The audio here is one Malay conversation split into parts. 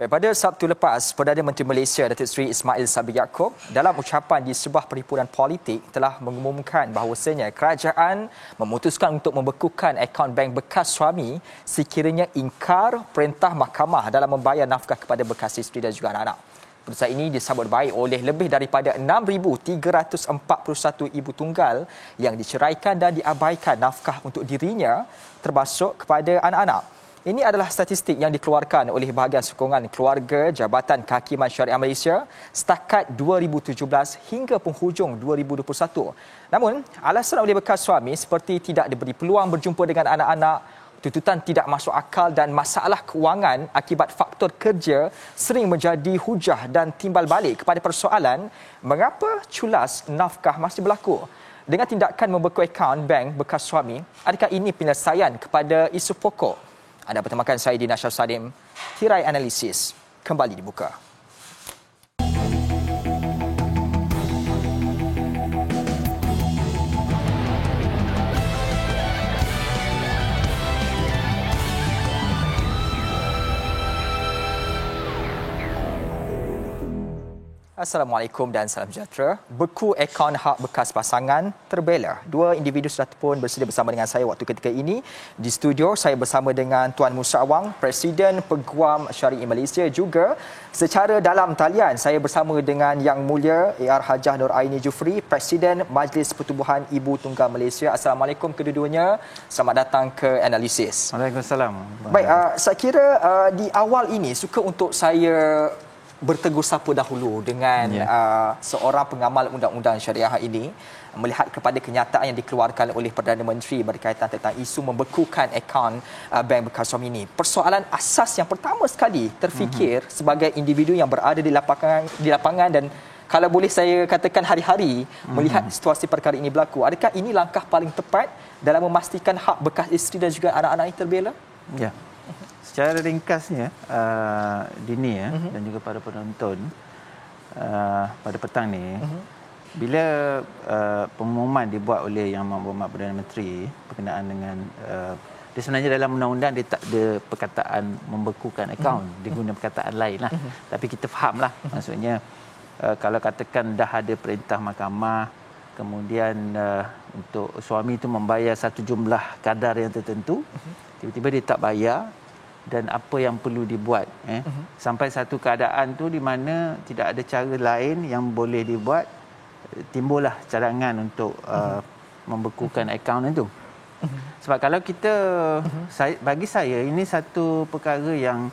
Pada Sabtu lepas, Perdana Menteri Malaysia Datuk Seri Ismail Sabri Yaakob dalam ucapan di sebuah perhimpunan politik telah mengumumkan bahawasanya kerajaan memutuskan untuk membekukan akaun bank bekas suami sekiranya ingkar perintah mahkamah dalam membayar nafkah kepada bekas isteri dan juga anak-anak. Keputusan ini disambut baik oleh lebih daripada 6,341 ibu tunggal yang diceraikan dan diabaikan nafkah untuk dirinya termasuk kepada anak-anak. Ini adalah statistik yang dikeluarkan oleh Bahagian Sokongan Keluarga Jabatan Kehakiman Syariah Malaysia setakat 2017 hingga penghujung 2021. Namun, alasan oleh bekas suami seperti tidak diberi peluang berjumpa dengan anak-anak, tuntutan tidak masuk akal dan masalah kewangan akibat faktor kerja sering menjadi hujah dan timbal balik kepada persoalan mengapa culas nafkah masih berlaku. Dengan tindakan membeku akaun bank bekas suami, adakah ini penyelesaian kepada isu pokok? Anda bertemakan saya di Nasyar Salim. Tirai analisis kembali dibuka. Assalamualaikum dan salam sejahtera. Beku akaun hak bekas pasangan terbela. Dua individu sudah pun bersedia bersama dengan saya waktu ketika ini. Di studio saya bersama dengan Tuan Musa Awang, Presiden Peguam Syari'i Malaysia, juga secara dalam talian saya bersama dengan Yang Mulia AR Hajah Nur Aini Jufri, Presiden Majlis Pertubuhan Ibu Tunggal Malaysia. Assalamualaikum kedua-duanya. Selamat datang ke Analisis. Waalaikumsalam. Baik, saya kira di awal ini suka untuk saya bertegur sapa dahulu dengan seorang pengamal undang-undang syariah ini melihat kepada kenyataan yang dikeluarkan oleh Perdana Menteri berkaitan tentang isu membekukan akaun bank bekas suami ini. Persoalan asas yang pertama sekali terfikir sebagai individu yang berada di lapangan dan kalau boleh saya katakan hari-hari melihat situasi perkara ini berlaku, adakah ini langkah paling tepat dalam memastikan hak bekas isteri dan juga anak-anak ini terbela? Ya. Secara ringkasnya, Dini dan juga para penonton pada petang ni, bila pengumuman dibuat oleh Yang Berhormat Perdana Menteri berkenaan dengan dia sebenarnya dalam undang-undang dia tak ada perkataan membekukan akaun, dia guna perkataan lain lah. Tapi kita fahamlah, maksudnya kalau katakan dah ada perintah mahkamah, kemudian untuk suami itu membayar satu jumlah kadar yang tertentu, tiba-tiba dia tak bayar, dan apa yang perlu dibuat sampai satu keadaan tu di mana tidak ada cara lain yang boleh dibuat, timbullah cadangan untuk membekukan akaun itu. Sebab kalau kita bagi saya ini satu perkara yang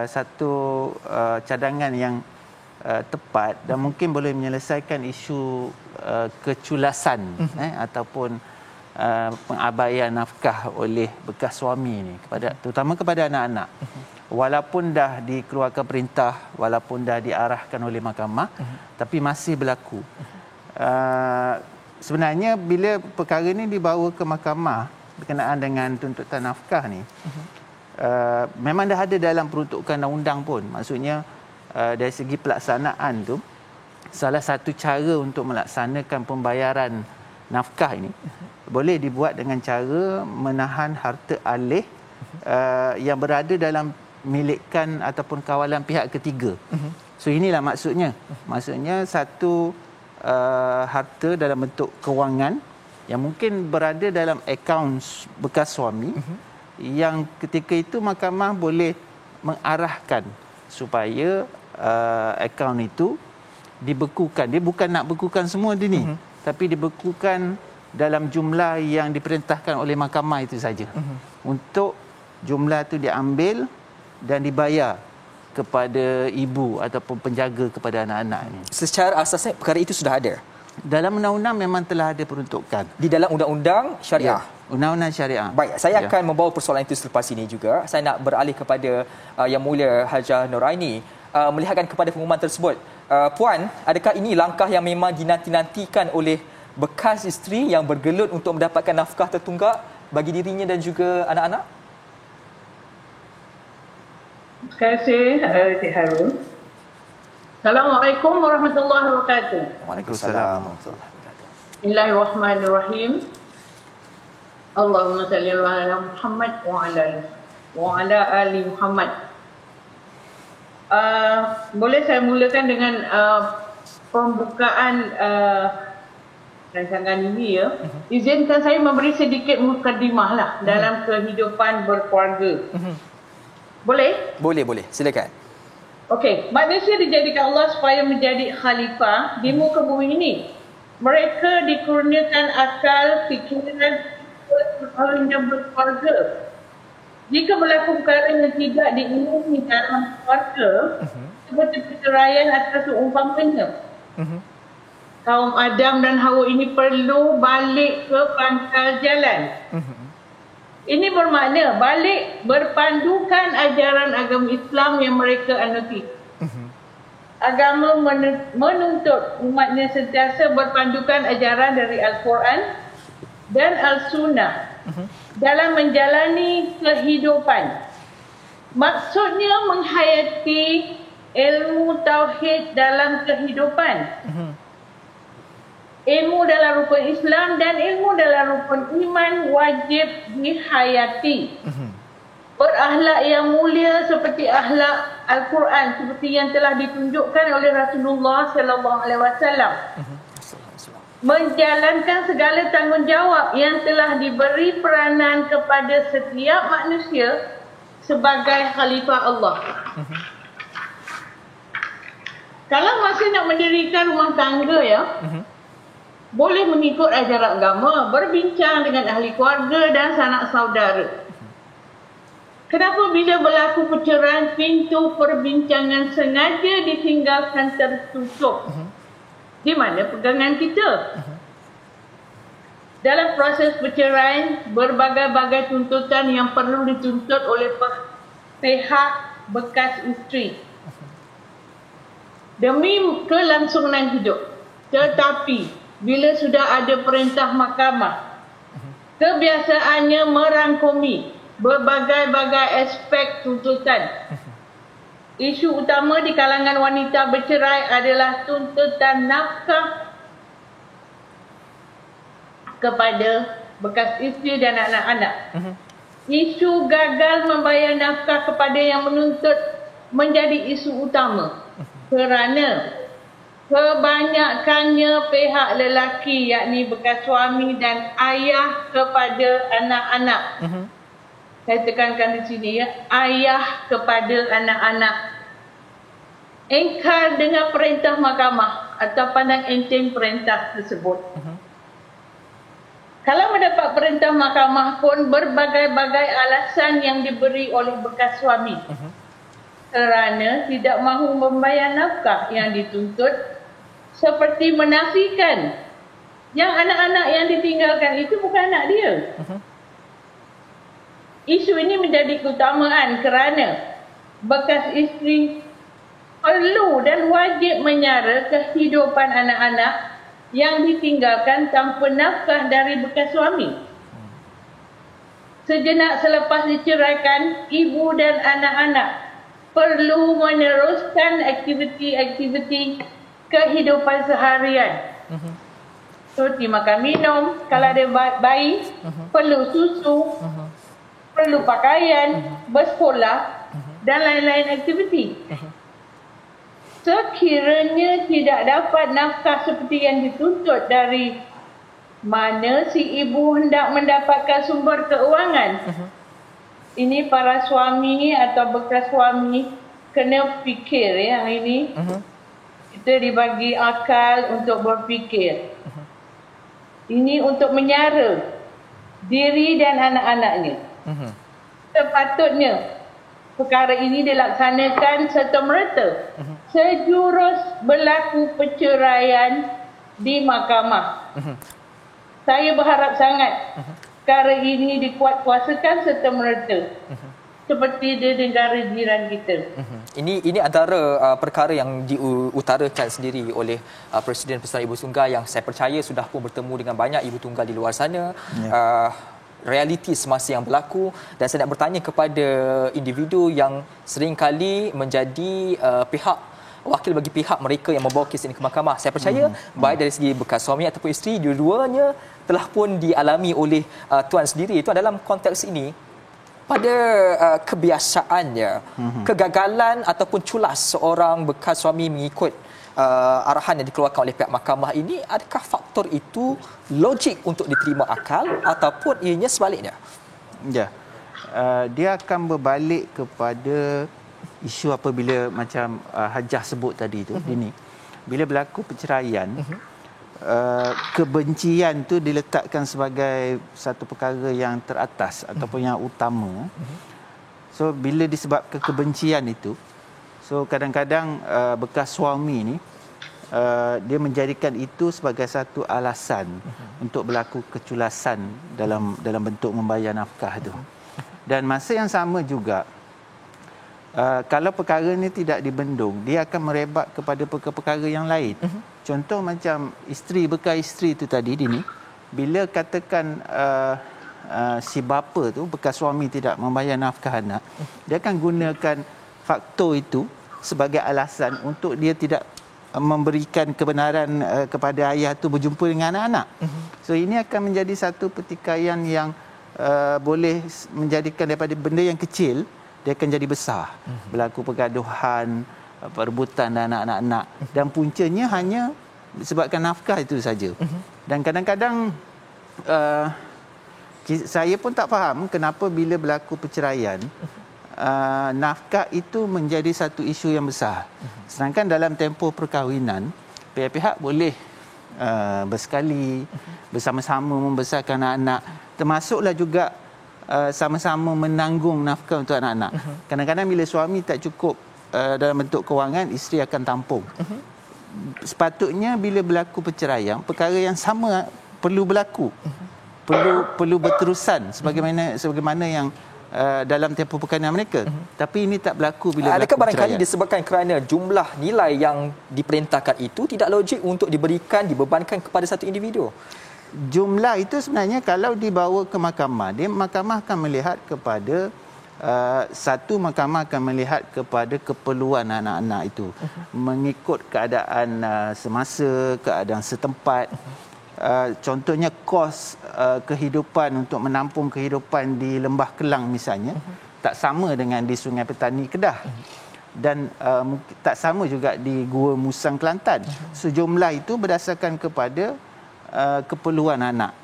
satu cadangan yang tepat dan mungkin boleh menyelesaikan isu keculasan ataupun pengabaian nafkah oleh bekas suami ini terutama kepada anak-anak. Walaupun dah dikeluarkan perintah, walaupun dah diarahkan oleh mahkamah, tapi masih berlaku. Sebenarnya bila perkara ini dibawa ke mahkamah berkenaan dengan tuntutan nafkah ni, memang dah ada dalam peruntukan undang-undang pun. Maksudnya dari segi pelaksanaan tu, salah satu cara untuk melaksanakan pembayaran nafkah ini boleh dibuat dengan cara menahan harta alih yang berada dalam milikan ataupun kawalan pihak ketiga. So inilah maksudnya. Maksudnya satu harta dalam bentuk kewangan yang mungkin berada dalam akaun bekas suami, yang ketika itu mahkamah boleh mengarahkan supaya akaun itu dibekukan. Dia bukan nak bekukan semua dia ni, tapi dibekukan dalam jumlah yang diperintahkan oleh mahkamah itu saja. Untuk jumlah itu diambil dan dibayar kepada ibu ataupun penjaga kepada anak-anak ini. Secara asasnya perkara itu sudah ada dalam undang-undang, memang telah ada peruntukan di dalam undang-undang syariah. Undang-undang syariah. Baik, saya akan membawa persoalan itu selepas ini juga. Saya nak beralih kepada Yang Mulia Hajah Nur Aini melihatkan kepada pengumuman tersebut. Puan, adakah ini langkah yang memang dinanti-nantikan oleh bekas isteri yang bergelut untuk mendapatkan nafkah tertunggak bagi dirinya dan juga anak-anak? Terima kasih, Cik Harun. Assalamualaikum warahmatullahi wabarakatuh. Waalaikumsalam. Bismillahirrahmanirrahim. Allahumma salli ala Muhammad wa ala ali Muhammad. Boleh saya mulakan dengan pembukaan rancangan ini ya. Izinkan saya memberi sedikit mukadimah lah dalam kehidupan berkeluarga. Boleh? Boleh. Silakan. Okey, manusia dijadikan Allah supaya menjadi khalifah di muka bumi ini. Mereka dikurniakan akal, fikiran, dan berkeluarga. Jika berlaku perkara yang tidak diingini dalam keluarga, seperti perceraian atau seumpamanya, kaum Adam dan Hawa ini perlu balik ke pangkal jalan. Ini bermakna balik berpandukan ajaran agama Islam yang mereka anuti. Agama menuntut umatnya sentiasa berpandukan ajaran dari Al-Quran dan Al-Sunnah dalam menjalani kehidupan. Maksudnya menghayati ilmu tauhid dalam kehidupan. Ilmu dalam rukun Islam dan ilmu dalam rukun iman wajib dihayati. Berakhlak yang mulia seperti akhlak Al-Quran, seperti yang telah ditunjukkan oleh Rasulullah sallallahu alaihi wasallam. Menjalankan segala tanggungjawab yang telah diberi peranan kepada setiap manusia sebagai khalifah Allah. Kalau masih nak mendirikan rumah tangga ya, boleh mengikut ajaran agama, berbincang dengan ahli keluarga dan sanak saudara. Kenapa bila berlaku perceraian, pintu perbincangan sengaja ditinggalkan tertutup? Di mana pegangan kita? Dalam proses perceraian, berbagai-bagai tuntutan yang perlu dituntut oleh pihak bekas isteri demi kelangsungan hidup. Tetapi bila sudah ada perintah mahkamah, kebiasaannya merangkumi berbagai-bagai aspek tuntutan. Isu utama di kalangan wanita bercerai adalah tuntutan nafkah kepada bekas isteri dan anak-anak. Isu gagal membayar nafkah kepada yang menuntut menjadi isu utama kerana kebanyakannya pihak lelaki, yakni bekas suami dan ayah kepada anak-anak. Saya tekankan di sini ya, ayah kepada anak-anak engkar dengan perintah mahkamah atau pandang enteng perintah tersebut. Kalau mendapat perintah mahkamah pun berbagai-bagai alasan yang diberi oleh bekas suami kerana tidak mahu membayar nafkah yang dituntut, seperti menafikan yang anak-anak yang ditinggalkan itu bukan anak dia. Isu ini menjadi keutamaan kerana bekas isteri perlu dan wajib menyara kehidupan anak-anak yang ditinggalkan tanpa nafkah dari bekas suami. Sejenak selepas diceraikan, ibu dan anak-anak perlu meneruskan aktiviti-aktiviti kehidupan seharian. Seperti makan minum, kalau ada bayi, perlu susu, perlu pakaian, bersekolah dan lain-lain aktiviti. Sekiranya tidak dapat nafkah seperti yang dituntut, dari mana si ibu hendak mendapatkan sumber keuangan? Ini para suami atau bekas suami kena fikir ya ini. Kita dibagi akal untuk berfikir. Ini untuk menyara diri dan anak-anaknya. Sepatutnya perkara ini dilaksanakan serta-merta sejurus berlaku perceraian di mahkamah. Saya berharap sangat perkara ini dikuatkuasakan serta-merta seperti di negara jiran kita. Ini antara perkara yang diutarakan sendiri oleh Presiden Persatuan Ibu Tunggal yang saya percaya sudah pun bertemu dengan banyak ibu tunggal di luar sana. Realiti semasa yang berlaku, dan saya nak bertanya kepada individu yang seringkali menjadi wakil bagi pihak mereka yang membawa kes ini ke mahkamah. Saya percaya baik dari segi bekas suami ataupun isteri, dua-duanya telah pun dialami oleh tuan sendiri. Itu dalam konteks ini, pada kebiasaannya, kegagalan ataupun culas seorang bekas suami mengikut arahan yang dikeluarkan oleh pihak mahkamah ini, adakah faktor itu logik untuk diterima akal ataupun ianya sebaliknya? Ya. Dia akan berbalik kepada isu apabila macam Hajah sebut tadi tu, Dini. Bila berlaku perceraian, kebencian tu diletakkan sebagai satu perkara yang teratas ataupun yang utama. So bila disebabkan kebencian itu, so kadang-kadang bekas suami ni dia menjadikan itu sebagai satu alasan untuk berlaku keculasan dalam bentuk membayar nafkah tu. Dan masa yang sama juga, kalau perkara ni tidak dibendung, dia akan merebak kepada perkara-perkara yang lain. Contoh macam bekas isteri tu tadi, Dini, bila katakan si bapa tu, bekas suami tidak membayar nafkah anak, dia akan gunakan faktor itu sebagai alasan untuk dia tidak memberikan kebenaran kepada ayah tu berjumpa dengan anak-anak. So ini akan menjadi satu pertikaian yang boleh menjadikan daripada benda yang kecil dia akan jadi besar. Berlaku pergaduhan, perebutan dan anak-anak, dan puncanya hanya disebabkan nafkah itu saja. Dan kadang-kadang saya pun tak faham kenapa bila berlaku perceraian nafkah itu menjadi satu isu yang besar. Sedangkan dalam tempoh perkahwinan, pihak-pihak boleh bersekali, bersama-sama membesarkan anak-anak, termasuklah juga sama-sama menanggung nafkah untuk anak-anak. Kadang-kadang bila suami tak cukup dalam bentuk kewangan, isteri akan tampung. Sepatutnya bila berlaku perceraian, perkara yang sama perlu berlaku. Perlu berterusan sebagaimana yang dalam tempoh perkahwinan mereka. Tapi ini tak berlaku bila berlaku perceraian. Adakah barangkali disebabkan kerana jumlah nilai yang diperintahkan itu tidak logik untuk dibebankan kepada satu individu? Jumlah itu sebenarnya kalau dibawa ke mahkamah, mahkamah akan melihat kepada mahkamah akan melihat kepada keperluan anak-anak itu mengikut keadaan semasa, keadaan setempat. Contohnya kos kehidupan untuk menampung kehidupan di Lembah Kelang misalnya tak sama dengan di Sungai Petani Kedah, dan tak sama juga di Gua Musang Kelantan. So jumlah itu berdasarkan kepada keperluan anak,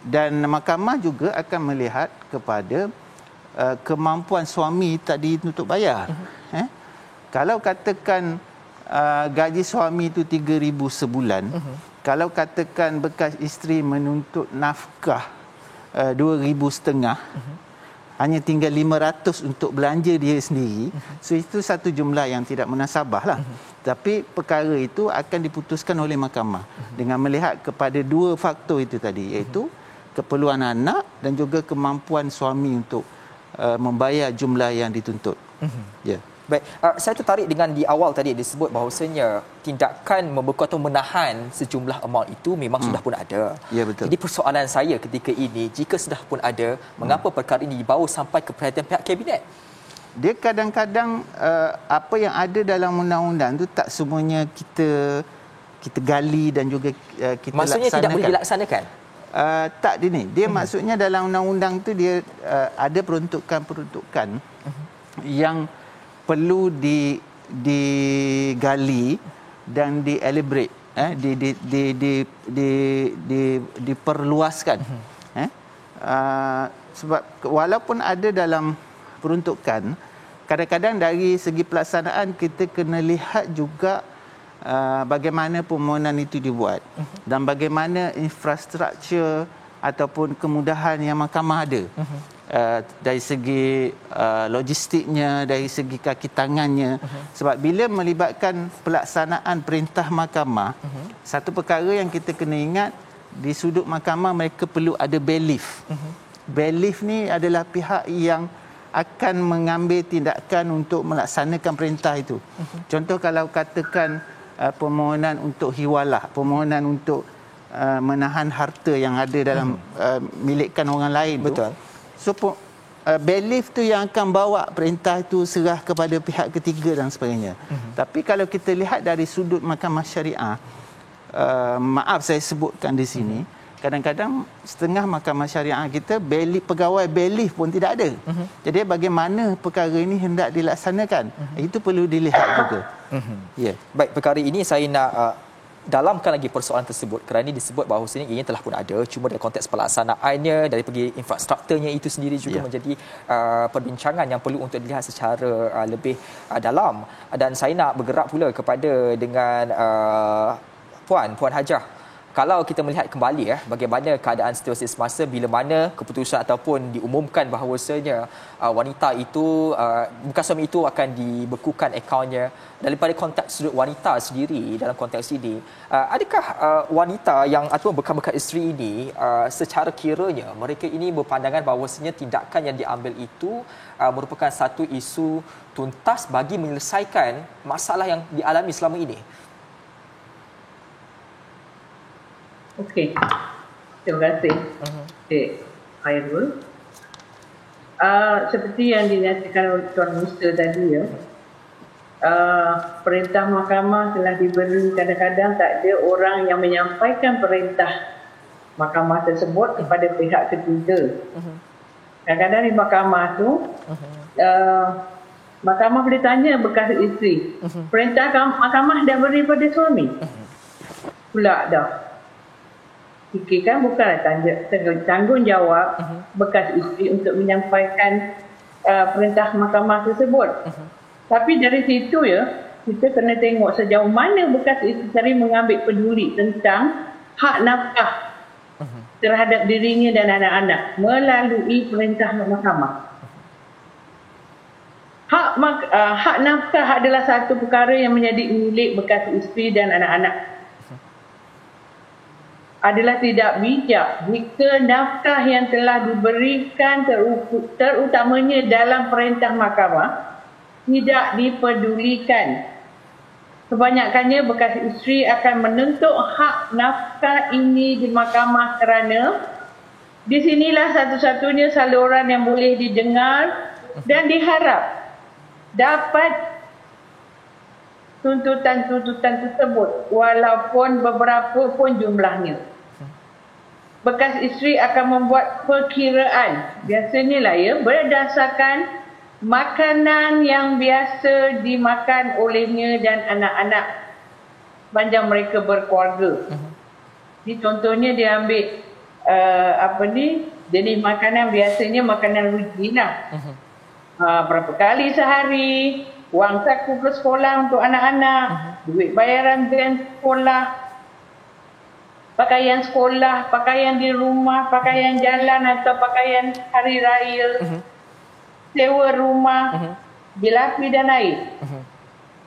dan mahkamah juga akan melihat kepada kemampuan suami tadi untuk bayar. Kalau katakan gaji suami itu 3,000 sebulan, kalau katakan bekas isteri menuntut nafkah 2,500, hanya tinggal 500 untuk belanja dia sendiri. So itu satu jumlah yang tidak munasabah lah. Tapi perkara itu akan diputuskan oleh mahkamah dengan melihat kepada dua faktor itu tadi, iaitu keperluan anak dan juga kemampuan suami untuk membayar jumlah yang dituntut. Ya. Baik, saya tertarik dengan di awal tadi disebut bahawasanya tindakan membekuk atau menahan sejumlah amount itu memang sudah pun ada. Ya, betul. Jadi persoalan saya ketika ini, jika sudah pun ada, mengapa perkara ini dibawa sampai ke perhatian pihak kabinet? Dia kadang-kadang apa yang ada dalam undang-undang tu tak semuanya kita gali dan juga kita maksudnya laksanakan. Tidak boleh dilaksanakan? Tak, Dini. Dia maksudnya dalam undang-undang tu dia ada peruntukan-peruntukan yang perlu digali dan dielaborate, diperluaskan. Sebab walaupun ada dalam peruntukan, kadang-kadang dari segi pelaksanaan kita kena lihat juga bagaimana permohonan itu dibuat dan bagaimana infrastruktur ataupun kemudahan yang mahkamah ada. Dari segi logistiknya, dari segi kaki tangannya. Sebab bila melibatkan pelaksanaan perintah mahkamah, satu perkara yang kita kena ingat, di sudut mahkamah mereka perlu ada bailiff. Bailiff ni adalah pihak yang akan mengambil tindakan untuk melaksanakan perintah itu. Contoh kalau katakan permohonan untuk hiwalah, permohonan untuk menahan harta yang ada dalam milikkan orang lain. Betul. So bailiff tu yang akan bawa perintah itu serah kepada pihak ketiga dan sebagainya. Tapi kalau kita lihat dari sudut mahkamah syariah, maaf saya sebutkan di sini, kadang-kadang setengah mahkamah syariah kita pegawai bailiff pun tidak ada. Jadi bagaimana perkara ini hendak dilaksanakan? Itu perlu dilihat juga. Ya. Baik, perkara ini saya nak dalamkan lagi persoalan tersebut kerana disebut bahawasanya ianya telah pun ada, cuma dari konteks pelaksanaannya dari segi infrastrukturnya itu sendiri juga menjadi perbincangan yang perlu untuk dilihat secara lebih dalam. Dan saya nak bergerak pula kepada dengan Puan Hajah. Kalau kita melihat kembali bagaimana keadaan situasi semasa bila mana keputusan ataupun diumumkan bahawasanya wanita itu, bukan suami itu akan dibekukan akaunnya, daripada konteks sudut wanita sendiri dalam konteks ini, adakah wanita yang ataupun bekas-bekas isteri ini secara kiranya mereka ini berpandangan bahawasanya tindakan yang diambil itu merupakan satu isu tuntas bagi menyelesaikan masalah yang dialami selama ini? Okey, terima kasih. Khairul. Seperti yang dinyatakan oleh Tuan Musa tadi perintah mahkamah telah diberi, kadang-kadang tak ada orang yang menyampaikan perintah mahkamah tersebut kepada pihak ketiga. Kadang-kadang di mahkamah tu mahkamah boleh tanya bekas isteri, perintah mahkamah dah beri pada suami pula dah. Fikirkan bukanlah tanggungjawab bekas isteri untuk menyampaikan perintah mahkamah tersebut. Tapi dari situ kita kena tengok sejauh mana bekas isteri mengambil peduli tentang hak nafkah terhadap dirinya dan anak-anak melalui perintah mahkamah. Hak nafkah adalah satu perkara yang menjadi milik bekas isteri dan anak-anak. Adalah tidak bijak jika nafkah yang telah diberikan terutamanya dalam perintah mahkamah tidak dipedulikan. Kebanyakannya bekas isteri akan menuntut hak nafkah ini di mahkamah kerana di sinilah satu-satunya saluran yang boleh didengar dan diharap dapat tuntutan-tuntutan tersebut walaupun beberapa pun jumlahnya. Bekas isteri akan membuat perkiraan, biasanya berdasarkan makanan yang biasa dimakan olehnya dan anak-anak panjang mereka berkeluarga. Jadi contohnya dia ambil jenis makanan biasanya makanan rutin berapa kali sehari, wang saku ke sekolah untuk anak-anak, duit bayaran bil sekolah, pakaian sekolah, pakaian di rumah, pakaian jalan atau pakaian hari raya, sewa rumah, bil api dan air.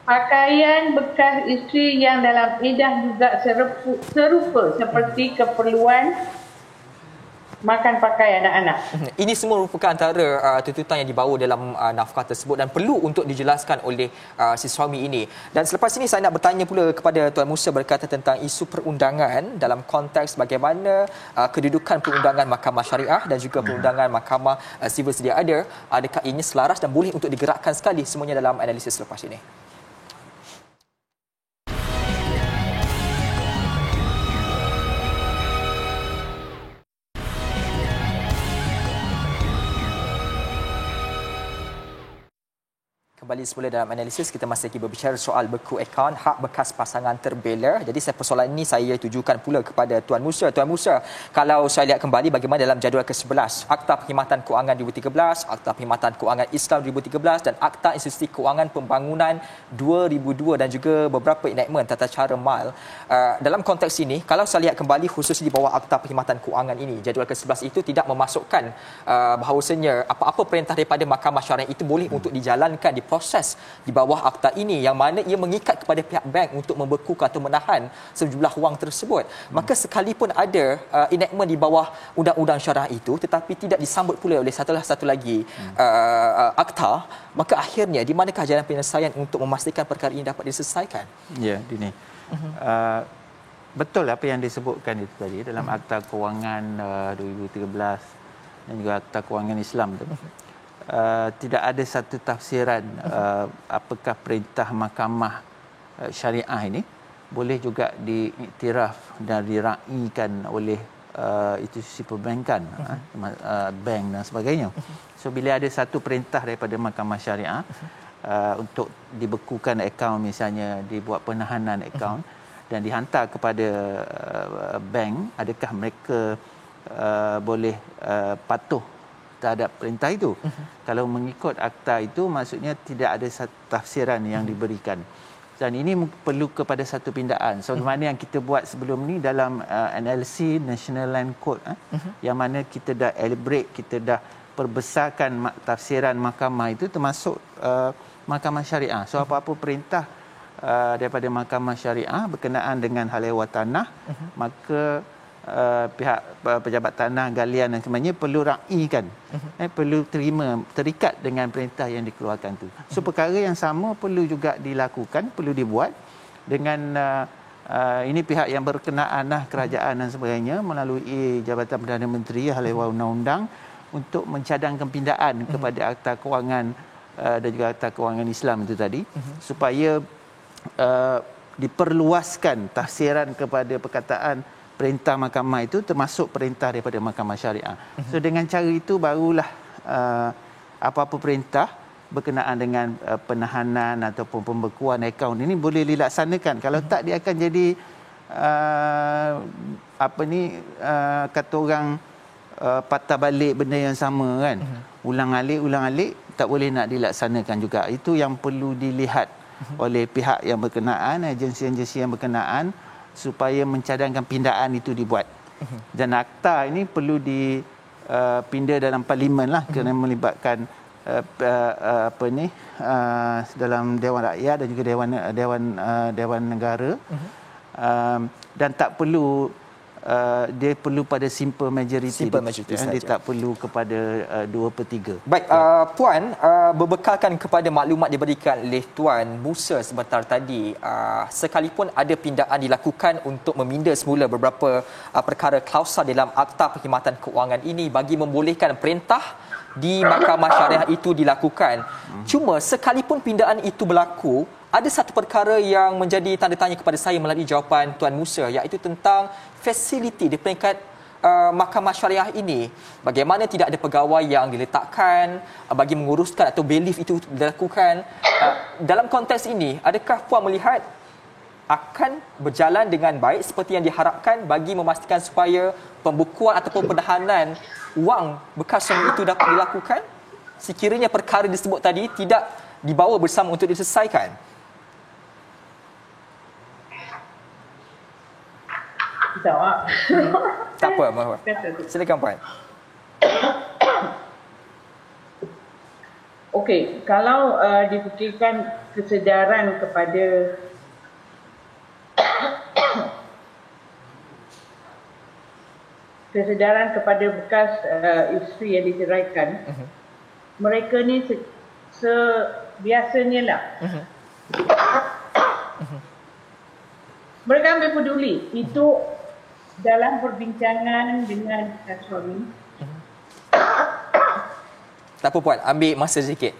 Pakaian bekas isteri yang dalam iddah juga serupa seperti keperluan makan pakai anak-anak. Ini semua merupakan antara tuntutan yang dibawa dalam nafkah tersebut dan perlu untuk dijelaskan oleh si suami ini. Dan selepas ini saya nak bertanya pula kepada Tuan Musa berkaitan tentang isu perundangan dalam konteks bagaimana kedudukan perundangan mahkamah syariah dan juga perundangan mahkamah sivil sedia ada. Adakah ini selaras dan boleh untuk digerakkan sekali semuanya dalam analisis selepas ini? Kembali semula dalam analisis, kita masih lagi berbicara soal beku akaun hak bekas pasangan terbela. Jadi persoalan ini saya tujukan pula kepada Tuan Musa. Tuan Musa, kalau saya lihat kembali bagaimana dalam jadual ke-11, Akta Perkhidmatan Kewangan 2013, Akta Perkhidmatan Kewangan Islam 2013 dan Akta Institusi Kewangan Pembangunan 2002 dan juga beberapa enactment tata cara mal. Dalam konteks ini, kalau saya lihat kembali khusus di bawah Akta Perkhidmatan Kewangan ini, jadual ke-11 itu tidak memasukkan bahawasanya apa-apa perintah daripada Mahkamah Syariah itu boleh untuk dijalankan di proses di bawah akta ini, yang mana ia mengikat kepada pihak bank untuk membekukan atau menahan sejumlah wang tersebut. Maka sekalipun ada enactment di bawah undang-undang syariah itu tetapi tidak disambut pula oleh satu lagi akta, maka akhirnya di manakah jalan penyelesaian untuk memastikan perkara ini dapat diselesaikan? Ya, Dini. Betul apa yang disebutkan itu tadi dalam Akta Kewangan 2013 dan juga Akta Kewangan Islam tu. Tidak ada satu tafsiran apakah perintah mahkamah syariah ini boleh juga diiktiraf dan diraikan oleh institusi perbankan, bank dan sebagainya. So bila ada satu perintah daripada Mahkamah Syariah untuk dibekukan akaun, misalnya dibuat penahanan akaun dan dihantar kepada bank, adakah mereka boleh patuh terhadap perintah itu? Kalau mengikut akta itu, maksudnya tidak ada satu tafsiran yang diberikan. Dan ini perlu kepada satu pindaan. So, mana yang kita buat sebelum ni dalam NLC, National Land Code, yang mana kita dah elaborate, kita dah perbesarkan tafsiran mahkamah itu, termasuk mahkamah syariah. So, apa-apa perintah daripada mahkamah syariah berkenaan dengan hal ehwal tanah, maka pihak pejabat tanah, galian dan sebagainya perlu raikan, perlu terikat dengan perintah yang dikeluarkan tu. So perkara yang sama perlu juga dilakukan, perlu dibuat dengan ini pihak yang berkenaan lah, kerajaan dan sebagainya, melalui Jabatan Perdana Menteri, hal ehwal undang-undang, untuk mencadangkan pindaan kepada Akta Kewangan dan juga Akta Kewangan Islam itu tadi, supaya diperluaskan tafsiran kepada perkataan perintah mahkamah itu, termasuk perintah daripada mahkamah syariah. So dengan cara itu barulah apa-apa perintah berkenaan dengan penahanan ataupun pembekuan akaun ini boleh dilaksanakan. Kalau tak, dia akan jadi kata orang patah balik benda yang sama kan. Ulang alik tak boleh nak dilaksanakan juga. Itu yang perlu dilihat oleh pihak yang berkenaan, agensi-agensi yang berkenaan, supaya mencadangkan pindaan itu dibuat. Dan akta ini perlu dipinda dalam parlimen lah, kerana melibatkan dalam Dewan Rakyat dan juga Dewan Negara. Dan tak perlu dia perlu pada simple majority saja. Dia tak perlu kepada 2/3. Baik, Puan, berbekalkan kepada maklumat diberikan oleh Tuan Musa sebentar tadi, sekalipun ada pindaan dilakukan untuk meminda semula beberapa perkara klausa dalam Akta Perkhidmatan Kewangan ini bagi membolehkan perintah di Mahkamah Syariah itu dilakukan. Cuma sekalipun pindaan itu berlaku, ada satu perkara yang menjadi tanda tanya kepada saya melalui jawapan Tuan Musa, iaitu tentang fasiliti di peringkat Mahkamah Syariah ini. Bagaimana tidak ada pegawai yang diletakkan bagi menguruskan atau bailiff itu dilakukan. Dalam konteks ini, adakah Puan melihat akan berjalan dengan baik seperti yang diharapkan bagi memastikan supaya pembukuan ataupun penahanan wang bekas itu dapat dilakukan sekiranya perkara disebut tadi tidak dibawa bersama untuk diselesaikan? Tak apa, Mahwa. Silakan Puan. Okey, kalau difikirkan kesedaran kepada bekas isteri yang diceraikan, mereka ni biasanya lah. Mereka ambil peduli. Itu dalam perbincangan dengan suami. Tak apa Puan, ambil masa sedikit.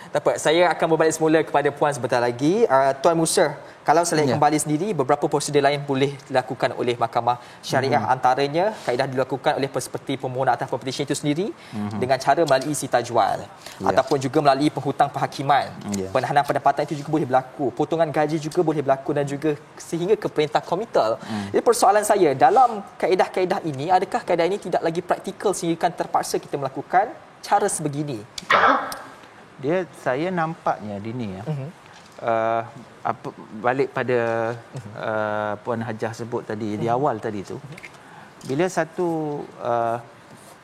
Tak apa, saya akan berbalik semula kepada Puan sebentar lagi. Tuan Musa, kalau saya lihat kembali sendiri, beberapa prosedur lain boleh dilakukan oleh Mahkamah Syariah. Antaranya, kaedah dilakukan oleh seperti permohonan atas petition itu sendiri dengan cara melalui sita jual. Ataupun juga melalui penghutang penghakiman. Penahanan pendapatan itu juga boleh berlaku. Potongan gaji juga boleh berlaku dan juga sehingga ke perintah komitel. Jadi persoalan saya, dalam kaedah-kaedah ini, adakah kaedah ini tidak lagi praktikal sehingga terpaksa kita melakukan cara sebegini? Saya nampaknya Dini balik pada Puan Hajah sebut tadi di awal tadi tu, bila satu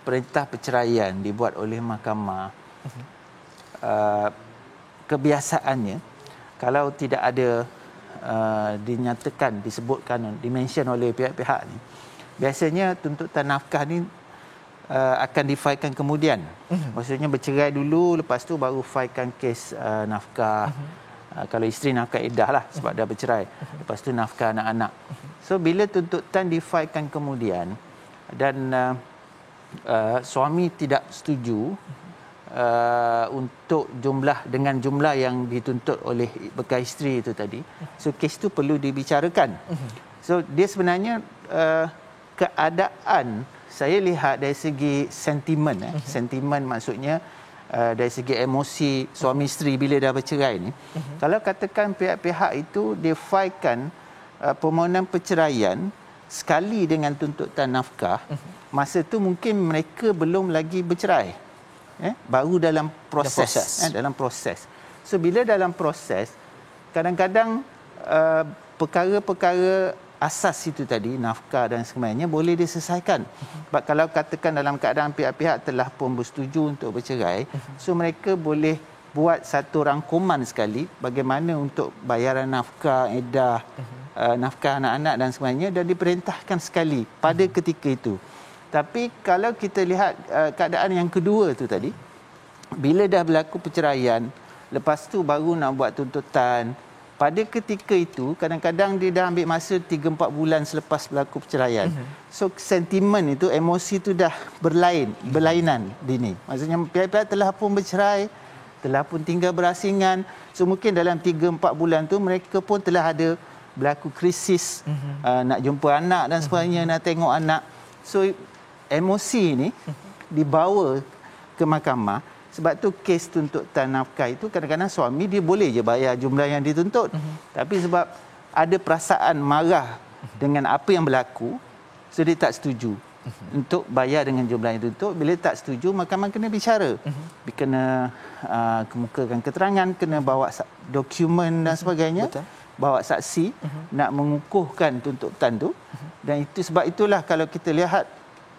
perintah perceraian dibuat oleh mahkamah, kebiasaannya kalau tidak ada dinyatakan, disebutkan, dimention oleh pihak-pihak ni, biasanya tuntutan nafkah ni akan difailkan kemudian. Maksudnya bercerai dulu, lepas tu baru failkan kes nafkah. Kalau isteri nafkah iddah lah sebab dah bercerai. Lepas tu nafkah anak-anak. So bila tuntutan difailkan kemudian dan suami tidak setuju untuk dengan jumlah yang dituntut oleh bekas isteri itu tadi. So kes itu perlu dibicarakan. So dia sebenarnya keadaan saya lihat dari segi sentimen, sentimen maksudnya dari segi emosi suami isteri bila dah bercerai ni. Kalau katakan pihak-pihak itu defaikan permohonan perceraian sekali dengan tuntutan nafkah, masa tu mungkin mereka belum lagi bercerai. Baru dalam proses. Dalam proses. So bila dalam proses, kadang-kadang perkara-perkara asas itu tadi, nafkah dan sebagainya boleh diselesaikan. Sebab kalau katakan dalam keadaan pihak-pihak telah pun bersetuju untuk bercerai, so mereka boleh buat satu rangkuman sekali bagaimana untuk bayaran nafkah, edah, nafkah anak-anak dan sebagainya, dan diperintahkan sekali pada ketika itu. Tapi kalau kita lihat keadaan yang kedua tu tadi, bila dah berlaku perceraian, lepas tu baru nak buat tuntutan, pada ketika itu kadang-kadang dia dah ambil masa 3-4 bulan selepas berlaku perceraian. So sentimen itu, emosi itu dah berlainan Dini. Maksudnya pihak-pihak telah pun bercerai, telah pun tinggal berasingan. So mungkin dalam 3-4 bulan tu mereka pun telah ada berlaku krisis, nak jumpa anak dan sebagainya, nak tengok anak. So emosi ini dibawa ke mahkamah. Sebab tu kes tuntutan nafkah itu kadang-kadang suami dia boleh je bayar jumlah yang dituntut. Tapi sebab ada perasaan marah dengan apa yang berlaku, so dia tak setuju untuk bayar dengan jumlah yang dituntut. Bila tak setuju, mahkamah kena bicara. Kena kemukakan keterangan, kena bawa dokumen dan sebagainya. Betul. Bawa saksi nak mengukuhkan tuntutan tu. Dan itu sebab itulah kalau kita lihat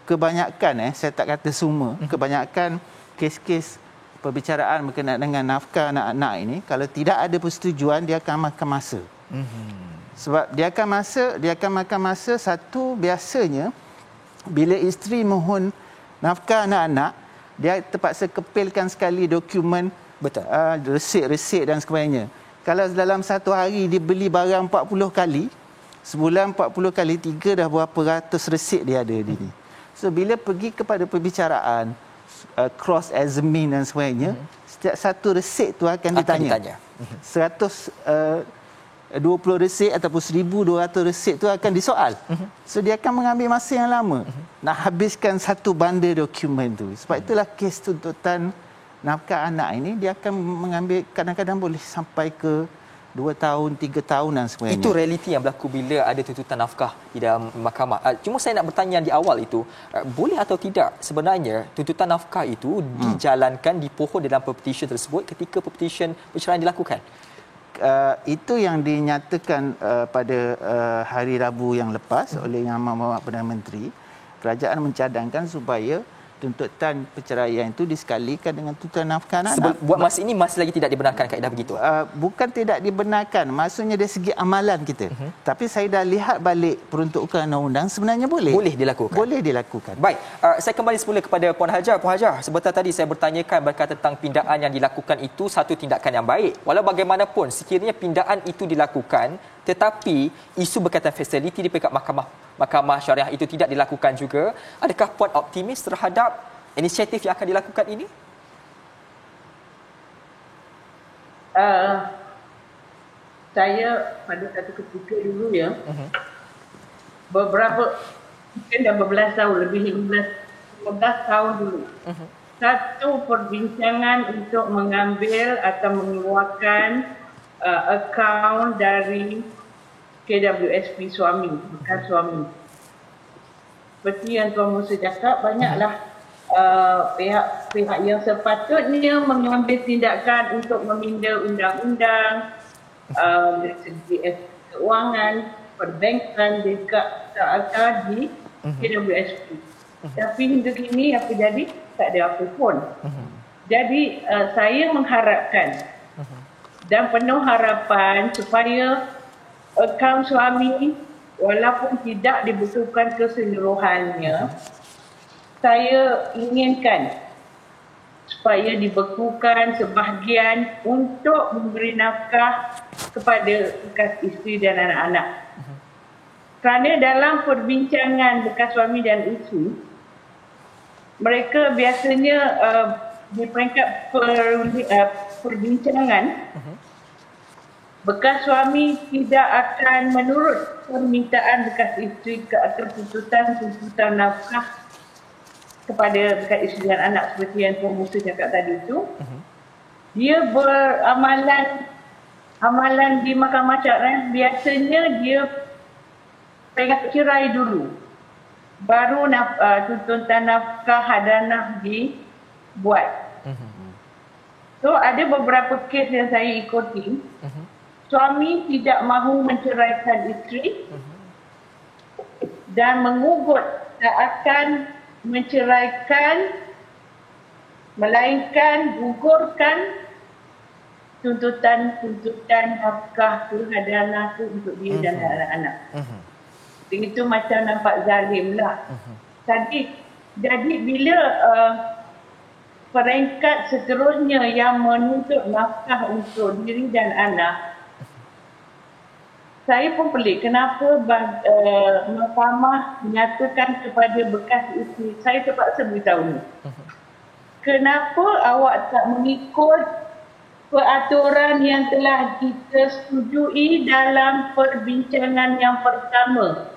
kebanyakan, saya tak kata semua, kebanyakan kes-kes perbicaraan berkenaan dengan nafkah anak-anak ini, kalau tidak ada persetujuan, dia akan makan masa. Sebab dia akan makan masa. Satu, biasanya bila isteri mohon nafkah anak-anak, dia terpaksa kepilkan sekali dokumen, resit-resit dan sebagainya. Kalau dalam satu hari dia beli barang 40 kali, sebulan 40 kali 3, dah berapa ratus resit dia ada ni. So bila pergi kepada perbicaraan, cross examine dan sebagainya, setiap satu resit tu akan ditanya. 120 resit ataupun 1,200 resit tu akan disoal. So dia akan mengambil masa yang lama nak habiskan satu banda dokumen tu. Sebab itulah kes tuntutan nafkah anak ini, dia akan mengambil kadang-kadang boleh sampai ke 2 tahun, 3 tahun dan sebagainya. Itu realiti yang berlaku bila ada tuntutan nafkah di dalam mahkamah. Cuma saya nak bertanya di awal itu, boleh atau tidak sebenarnya tuntutan nafkah itu dijalankan, dipohon dalam petition tersebut ketika petition perceraian dilakukan? Itu yang dinyatakan pada hari Rabu yang lepas oleh Yang Amat Perdana Menteri. Kerajaan mencadangkan supaya tuntutan perceraian itu disekalikan dengan tuntutan nafkah anak-anak. Buat masa ini masih lagi tidak dibenarkan kaedah begitu? Bukan tidak dibenarkan, maksudnya dari segi amalan kita. Tapi saya dah lihat balik peruntukan undang-undang, sebenarnya boleh dilakukan. Boleh dilakukan. Baik, saya kembali semula kepada Puan Hajar. Puan Hajar, sebentar tadi saya bertanyakan berkaitan tentang pindaan yang dilakukan itu satu tindakan yang baik. Walau bagaimanapun, sekiranya pindaan itu dilakukan, tetapi isu berkaitan fasiliti di peringkat mahkamah syariah itu tidak dilakukan juga, adakah Puan optimis terhadap inisiatif yang akan dilakukan ini? Saya pada satu ketika dulu beberapa tahun, lebih 15 tahun dulu, satu perbincangan untuk mengambil atau mengeluarkan akaun dari KWSP suami, bukan suami. Seperti yang Tuan Musa cakap, banyaklah pihak-pihak yang sepatutnya mengambil tindakan untuk meminda undang-undang, dari segi keuangan, perbankan, dekat di KWSP. Tapi hingga kini apa jadi? Tak ada apa pun. Jadi saya mengharapkan dan penuh harapan supaya akaun suami walaupun tidak dibutuhkan keseluruhannya, saya inginkan supaya dibekukan sebahagian untuk memberi nafkah kepada bekas isteri dan anak-anak. Kerana dalam perbincangan bekas suami dan isteri, mereka biasanya di peringkat perbincangan, bekas suami tidak akan menurut permintaan bekas isteri ke atas tuntutan nafkah kepada bekas isteri dan anak seperti yang Tuan Musa cakap tadi itu. Dia amalan di mahkamah syariah biasanya dia peringkat cerai dulu, baru tuntutan nafkah hadanah dibuat. So ada beberapa kes yang saya ikuti. Suami tidak mahu menceraikan isteri dan mengugut tak akan menceraikan, melainkan gugurkan tuntutan nafkah hadanah itu untuk dia dan anak-anak. Itu macam nampak zalim lah. Jadi bila peringkat seterusnya yang menuntut nafkah untuk diri dan anak, saya pun pelik kenapa mahkamah menyatakan kepada bekas isteri, saya terpaksa beritahu ni. Kenapa awak tak mengikut peraturan yang telah kita setujui dalam perbincangan yang pertama?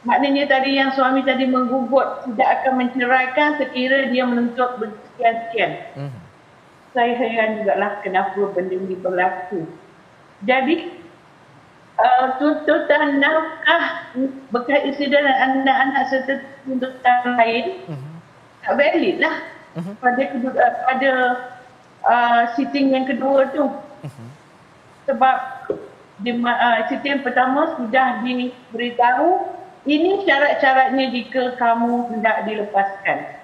Maknanya tadi yang suami tadi menggugut tidak akan menceraikan sekira dia menuntut bersekian-sekian. Saya heran jugalah kenapa benda ini berlaku. Jadi tuntutan nafkah bekas isteri dan anak-anak serta tuntutan lain tak valid lah pada sitting yang kedua tu. Sebab sitting pertama sudah diberitahu ini syarat-syaratnya jika kamu hendak dilepaskan.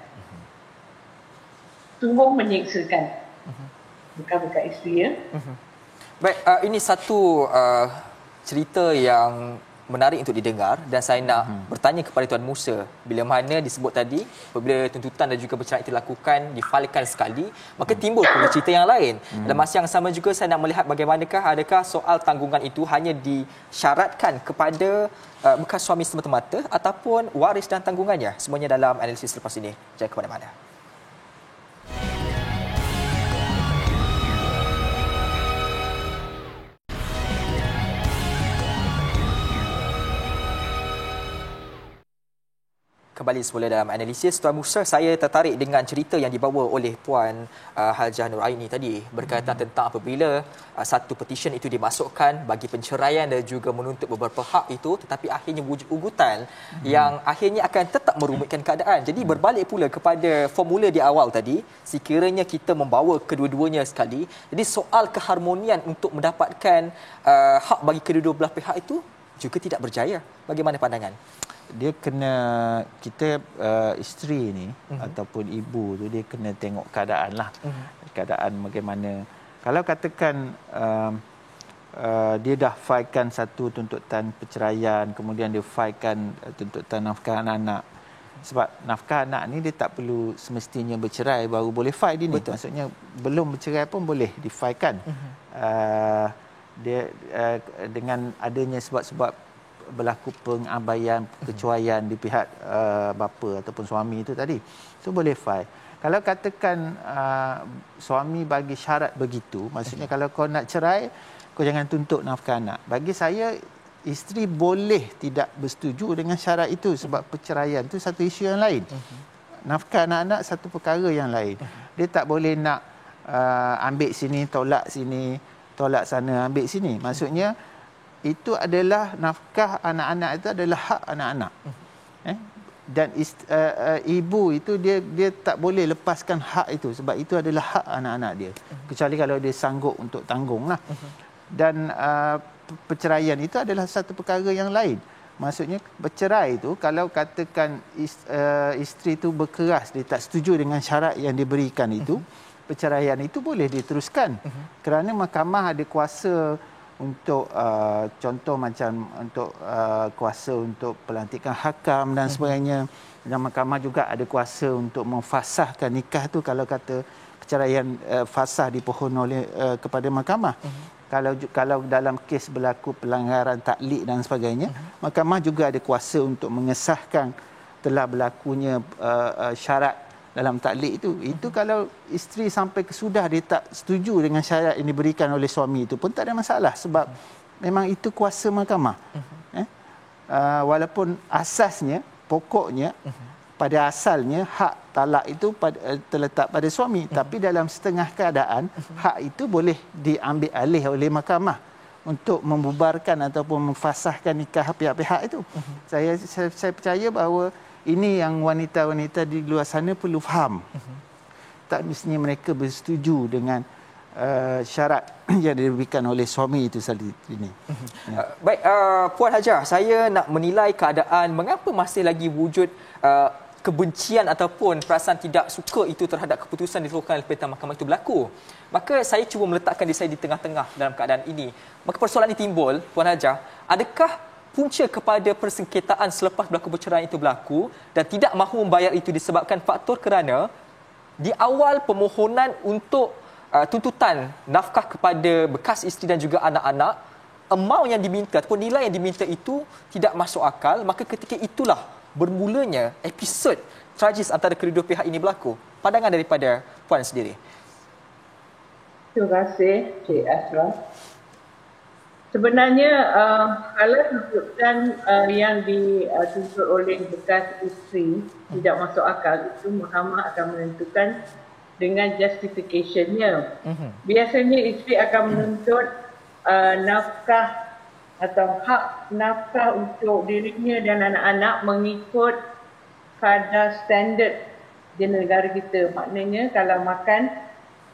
Sungguh menyeksakan bekas isteri ya. Baik, ini satu cerita yang menarik untuk didengar dan saya nak bertanya kepada Tuan Musa, bila mana disebut tadi apabila tuntutan dan juga perceraian itu dilakukan, difailkan sekali, maka timbul pula cerita yang lain. Dalam masa yang sama juga saya nak melihat bagaimanakah adakah soal tanggungan itu hanya disyaratkan kepada bekas suami semata-mata ataupun waris dan tanggungannya. Semuanya dalam analisis selepas ini. Jangan ke mana-mana. Kembali semula dalam analisis. Tuan Musa, saya tertarik dengan cerita yang dibawa oleh Puan Hajah Nuraini tadi berkaitan tentang apabila satu petisyen itu dimasukkan bagi penceraian dan juga menuntut beberapa hak itu, tetapi akhirnya wujud ugutan yang akhirnya akan tetap merumitkan keadaan. Jadi berbalik pula kepada formula di awal tadi, sekiranya kita membawa kedua-duanya sekali, jadi soal keharmonian untuk mendapatkan hak bagi kedua-dua belah pihak itu juga tidak berjaya. Bagaimana pandangan? Dia kena, kita isteri ni ataupun ibu tu dia kena tengok keadaan lah. Keadaan bagaimana. Kalau katakan dia dah failkan satu tuntutan perceraian, kemudian dia failkan tuntutan nafkah anak-anak. Sebab nafkah anak ni dia tak perlu semestinya bercerai baru boleh fail dia ni. Maksudnya belum bercerai pun boleh difailkan. Dia dengan adanya sebab-sebab berlaku pengabaian, kecuaian di pihak bapa ataupun suami itu tadi, itu boleh fail. Kalau katakan suami bagi syarat begitu, maksudnya kalau kau nak cerai, kau jangan tuntut nafkah anak. Bagi saya, isteri boleh tidak bersetuju dengan syarat itu sebab perceraian itu satu isu yang lain. Nafkah anak-anak satu perkara yang lain. Dia tak boleh nak ambil sini, tolak sini, tolak sana, ambil sini. Maksudnya itu adalah nafkah anak-anak, itu adalah hak anak-anak. Dan ibu itu dia tak boleh lepaskan hak itu sebab itu adalah hak anak-anak dia. Kecuali kalau dia sanggup untuk tanggung lah. Dan perceraian itu adalah satu perkara yang lain. Maksudnya bercerai itu kalau katakan isteri itu berkeras, dia tak setuju dengan syarat yang diberikan itu, perceraian itu boleh diteruskan. Kerana mahkamah ada kuasa untuk contoh macam untuk kuasa untuk pelantikan hakam dan sebagainya. Dan mahkamah juga ada kuasa untuk memfasahkan nikah tu kalau kata perceraian fasah dipohon oleh kepada mahkamah. Kalau dalam kes berlaku pelanggaran taklid dan sebagainya, mahkamah juga ada kuasa untuk mengesahkan telah berlakunya syarat dalam taklik itu kalau isteri sampai kesudah dia tak setuju dengan syarat yang diberikan oleh suami itu pun tak ada masalah, sebab memang itu kuasa mahkamah. Walaupun asasnya, pokoknya, pada asalnya hak talak itu terletak pada suami, tapi dalam setengah keadaan hak itu boleh diambil alih oleh mahkamah untuk membubarkan ataupun memfasahkan nikah pihak-pihak itu. Saya percaya bahawa ini yang wanita-wanita di luar sana perlu faham. Tak mestinya mereka bersetuju dengan syarat yang diberikan oleh suami itu tadi ini. Baik, Puan Hajah, saya nak menilai keadaan mengapa masih lagi wujud kebencian ataupun perasaan tidak suka itu terhadap keputusan dikeluarkan oleh Perintah Mahkamah itu berlaku. Maka saya cuba meletakkan diri saya di tengah-tengah dalam keadaan ini. Maka persoalan ini timbul, Puan Hajah, adakah punca kepada persengketaan selepas berlaku perceraian itu berlaku dan tidak mahu membayar itu disebabkan faktor kerana di awal permohonan untuk tuntutan nafkah kepada bekas isteri dan juga anak-anak, amount yang diminta ataupun nilai yang diminta itu tidak masuk akal, maka ketika itulah bermulanya episod tragis antara kedua pihak ini berlaku. Pandangan daripada Puan sendiri. Terima kasih, Cik Asraf. Sebenarnya, kalau tuntutan yang dituntut oleh bekas isteri tidak masuk akal, itu mahkamah akan menentukan dengan justification-nya. Biasanya isteri akan menuntut nafkah atau hak nafkah untuk dirinya dan anak-anak mengikut kadar standard di negara kita. Maknanya kalau makan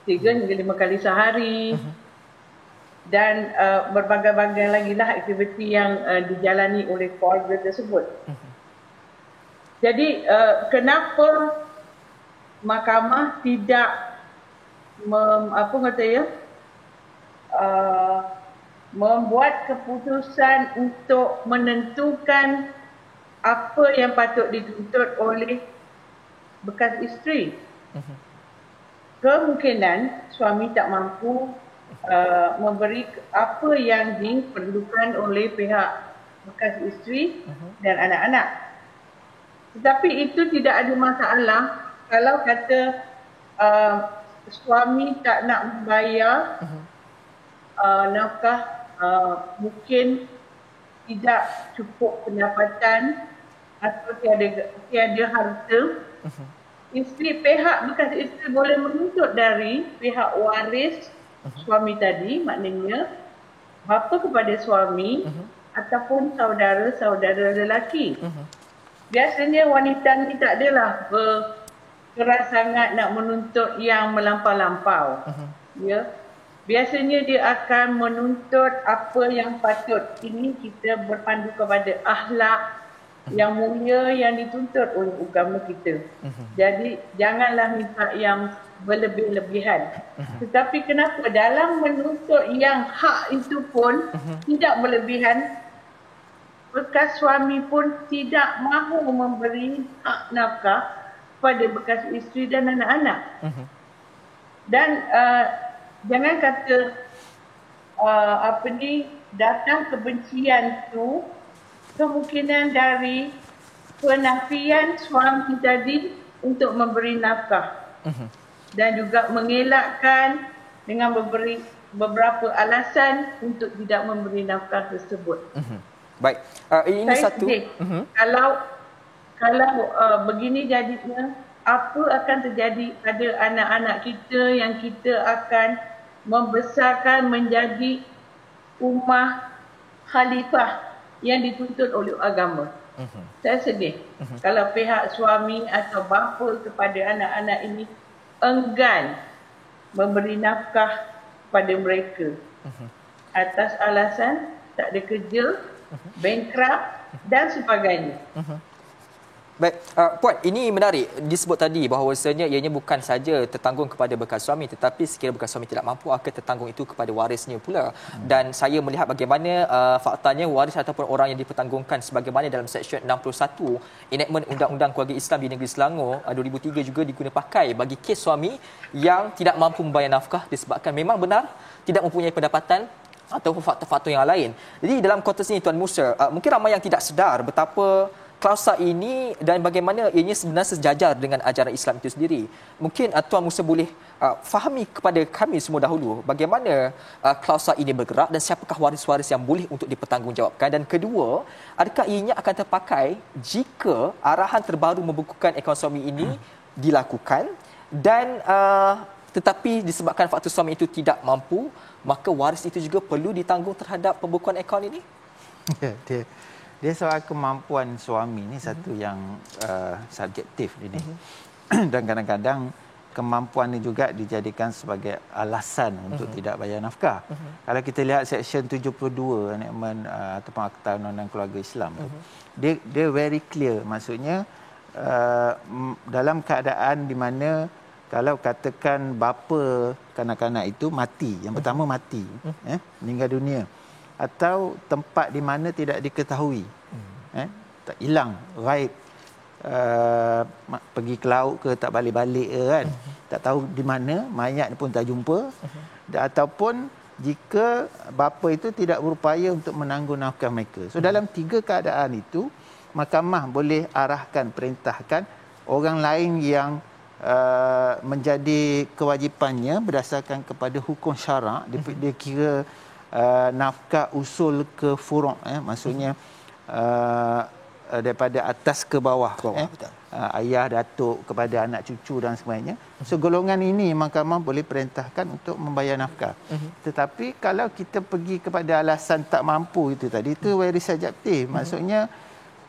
3 hingga 5 kali sehari dan berbagai-bagai lagi lah aktiviti yang dijalani oleh keluarga tersebut. Jadi kenapa mahkamah tidak membuat keputusan untuk menentukan apa yang patut dituntut oleh bekas isteri? Kemungkinan suami tak mampu memberi apa yang diperlukan oleh pihak bekas isteri dan anak-anak. Tetapi itu tidak ada masalah kalau kata suami tak nak membayar nafkah, mungkin tidak cukup pendapatan atau tiada harta. Pihak bekas isteri boleh menuntut dari pihak waris suami tadi, maknanya bapa kepada suami ataupun saudara-saudara lelaki. Biasanya wanita ni tak adalah berkeras sangat nak menuntut yang melampau-lampau. Ya. Biasanya dia akan menuntut apa yang patut. Ini kita berpandu kepada akhlak yang mulia yang dituntut oleh agama kita. Jadi janganlah minta yang berlebih-lebihan. Tetapi kenapa dalam menuntut yang hak itu pun tidak berlebihan, bekas suami pun tidak mahu memberi hak nafkah pada bekas isteri dan anak-anak. Dan jangan kata datang kebencian tu kemungkinan dari penafian suami tadi untuk memberi nafkah dan juga mengelakkan dengan memberi beberapa alasan untuk tidak memberi nafkah tersebut. Baik, ini saya satu. Sedih. Kalau begini jadinya, apa akan terjadi pada anak-anak kita yang kita akan membesarkan menjadi ummah khalifah yang dituntut oleh agama. Saya sedih kalau pihak suami atau bapa kepada anak-anak ini enggan memberi nafkah pada mereka atas alasan tak ada kerja, bankrupt dan sebagainya. Baik, Puan, ini menarik disebut tadi bahawasanya ianya bukan saja tertanggung kepada bekas suami, tetapi sekiranya bekas suami tidak mampu akan tertanggung itu kepada warisnya pula. Dan saya melihat bagaimana faktanya waris ataupun orang yang dipertanggungkan sebagaimana dalam Seksyen 61 Enactment Undang-Undang Keluarga Islam di Negeri Selangor 2003 juga diguna pakai bagi kes suami yang tidak mampu membayar nafkah disebabkan memang benar tidak mempunyai pendapatan ataupun faktor-faktor yang lain. Jadi dalam konteks ini Tuan Musa, mungkin ramai yang tidak sedar betapa klausa ini dan bagaimana ianya sebenarnya sejajar dengan ajaran Islam itu sendiri. Mungkin Tuan Musa boleh fahami kepada kami semua dahulu bagaimana klausa ini bergerak dan siapakah waris-waris yang boleh untuk dipertanggungjawabkan, dan kedua, adakah ianya akan terpakai jika arahan terbaru membukukan akaun suami ini dilakukan dan tetapi disebabkan faktor suami itu tidak mampu, maka waris itu juga perlu ditanggung terhadap pembukuan akaun ini? Dia soal kemampuan suami ni satu yang subjektif ini. Dan kadang-kadang kemampuan ini juga dijadikan sebagai alasan untuk tidak bayar nafkah. Kalau kita lihat Seksyen 72 Enactment ataupun Akta Undang-Undang Keluarga Islam tu, dia very clear. Maksudnya dalam keadaan di mana kalau katakan bapa kanak-kanak itu mati, yang pertama mati, meninggal dunia, atau tempat di mana tidak diketahui, tak hilang, raib, pergi ke laut ke, tak balik-balik ke kan, tak tahu di mana, mayat pun tak jumpa, ataupun jika bapa itu tidak berupaya untuk menanggung nafkah mereka. So dalam 3 keadaan itu, mahkamah boleh arahkan, perintahkan orang lain yang menjadi kewajipannya berdasarkan kepada hukum syarak. Dia kira nafkah usul ke furu', maksudnya daripada atas ke bawah, ayah, datuk kepada anak cucu dan sebagainya. So golongan ini mahkamah boleh perintahkan untuk membayar nafkah. Tetapi kalau kita pergi kepada alasan tak mampu itu tadi, itu very subjektif. Maksudnya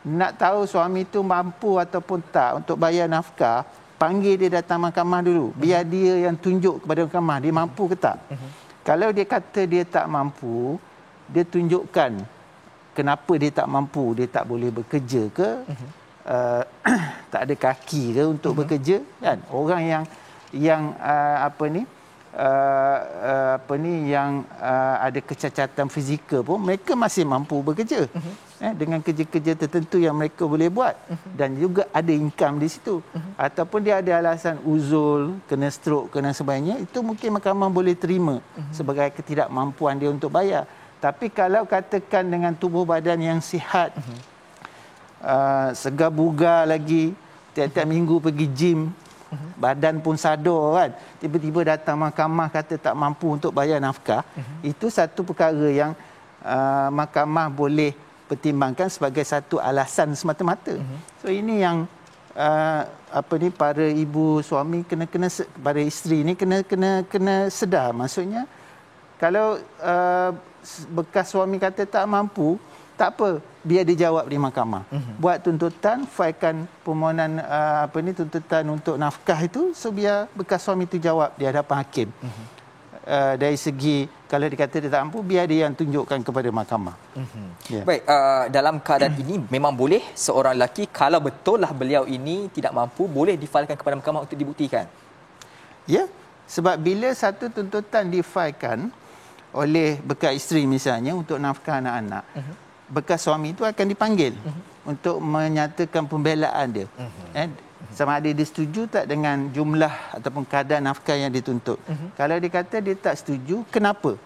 nak tahu suami itu mampu ataupun tak untuk bayar nafkah, panggil dia datang mahkamah dulu, biar dia yang tunjuk kepada mahkamah dia mampu ke tak. Kalau dia kata dia tak mampu, dia tunjukkan kenapa dia tak mampu. Dia tak boleh bekerja ke, tak ada kaki ke untuk bekerja kan. Orang yang ada kecacatan fizikal pun mereka masih mampu bekerja dengan kerja-kerja tertentu yang mereka boleh buat, dan juga ada income di situ. Ataupun dia ada alasan uzul, kena stroke, kena sebagainya, itu mungkin mahkamah boleh terima sebagai ketidakmampuan dia untuk bayar. Tapi kalau katakan dengan tubuh badan yang sihat, segar bugar lagi, tiap-tiap minggu pergi gym, badan pun sadar kan, tiba-tiba datang mahkamah kata tak mampu untuk bayar nafkah, itu satu perkara yang mahkamah boleh pertimbangkan sebagai satu alasan semata-mata. So ini yang para ibu suami kena pada isteri ni kena sedar. Maksudnya kalau bekas suami kata tak mampu, tak apa, biar dia jawab di mahkamah. Buat tuntutan, filekan permohonan tuntutan untuk nafkah itu, so biar bekas suami itu jawab di hadapan hakim. Dari segi kalau dikata dia tak mampu, biar dia yang tunjukkan kepada mahkamah. Baik, dalam keadaan ini memang boleh seorang lelaki, kalau betul lah beliau ini tidak mampu, boleh difailkan kepada mahkamah untuk dibuktikan. Ya, sebab bila satu tuntutan difailkan oleh bekas isteri misalnya untuk nafkah anak-anak, bekas suami itu akan dipanggil untuk menyatakan pembelaan dia. Sama ada dia setuju tak dengan jumlah ataupun kadar nafkah yang dituntut. Kalau dia kata dia tak setuju, kenapa?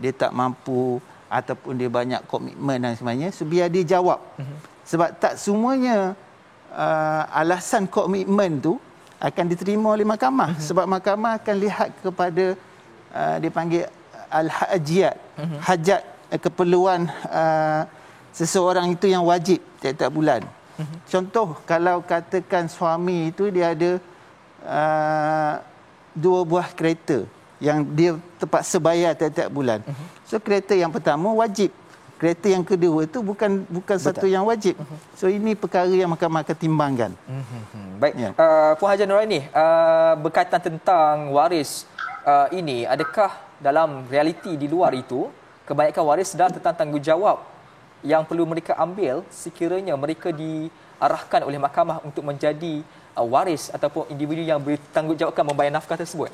Dia tak mampu ataupun dia banyak komitmen dan sebagainya, so biar dia jawab. Sebab tak semuanya alasan komitmen tu akan diterima oleh mahkamah. Sebab mahkamah akan lihat kepada dipanggil al-hajat, hajat, keperluan seseorang itu yang wajib tiap-tiap bulan. Contoh, kalau katakan suami itu dia ada 2 buah kereta yang dia terpaksa bayar tiap-tiap bulan. So kereta yang pertama wajib, kereta yang kedua itu bukan satu yang wajib. So ini perkara yang mahkamah akan timbangkan. Baik, Puan Hajar Nuraini, berkaitan tentang waris ini, adakah dalam realiti di luar itu kebanyakan waris sedar tentang tanggungjawab yang perlu mereka ambil sekiranya mereka diarahkan oleh mahkamah untuk menjadi waris ataupun individu yang bertanggungjawabkan membayar nafkah tersebut?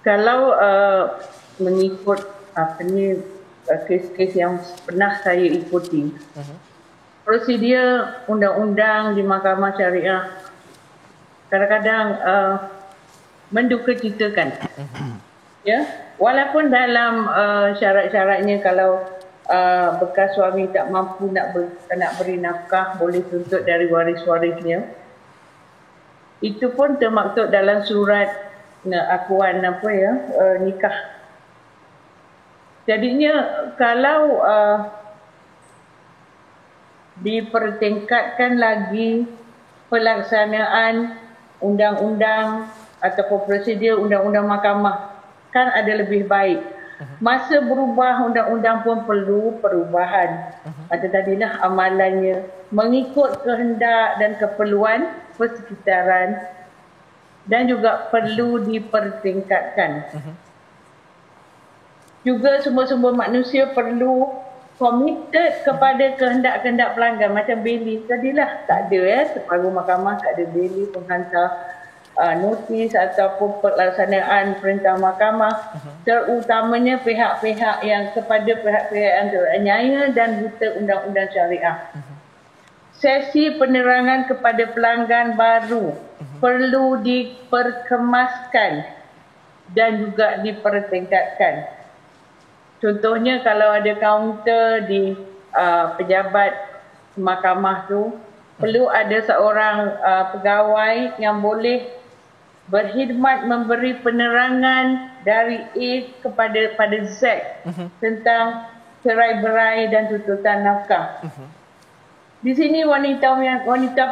Kalau mengikut kes-kes yang pernah saya ikuti, prosedur undang-undang di mahkamah syariah kadang-kadang mendukacitakan. Ya, walaupun dalam syarat-syaratnya kalau bekas suami tak mampu nak beri nafkah boleh tuntut dari waris-warisnya. Itu pun termaktub dalam surat akuan nikah. Jadinya kalau dipertingkatkan lagi pelaksanaan undang-undang ataupun prosedur undang-undang mahkamah kan ada lebih baik. Masa berubah undang-undang pun perlu perubahan. Ada tadilah amalannya mengikut kehendak dan keperluan persekitaran dan juga perlu dipertingkatkan. Juga sumber-sumber manusia perlu committed kepada kehendak-kehendak pelanggan macam beli tadilah tak ada separuh mahkamah tak ada beli penghantar notis ataupun pelaksanaan perintah mahkamah terutamanya pihak-pihak yang teraniaya dan buta undang-undang syariah. Sesi penerangan kepada pelanggan baru perlu diperkemaskan dan juga dipertingkatkan. Contohnya kalau ada kaunter di pejabat mahkamah tu, perlu ada seorang pegawai yang boleh berkhidmat memberi penerangan dari A pada Z tentang cerai-berai dan tuntutan nafkah. Di sini wanita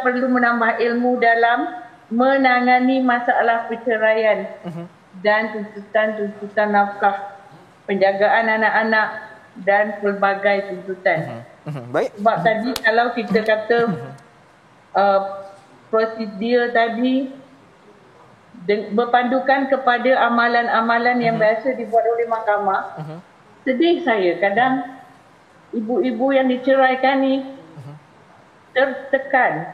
perlu menambah ilmu dalam menangani masalah perceraian dan tuntutan nafkah, penjagaan anak-anak dan pelbagai tuntutan. Baik. Sebab tadi kalau kita kata prosedur tadi berpandukan kepada amalan-amalan yang biasa dibuat oleh mahkamah, sedih saya kadang ibu-ibu yang diceraikan ni tertekan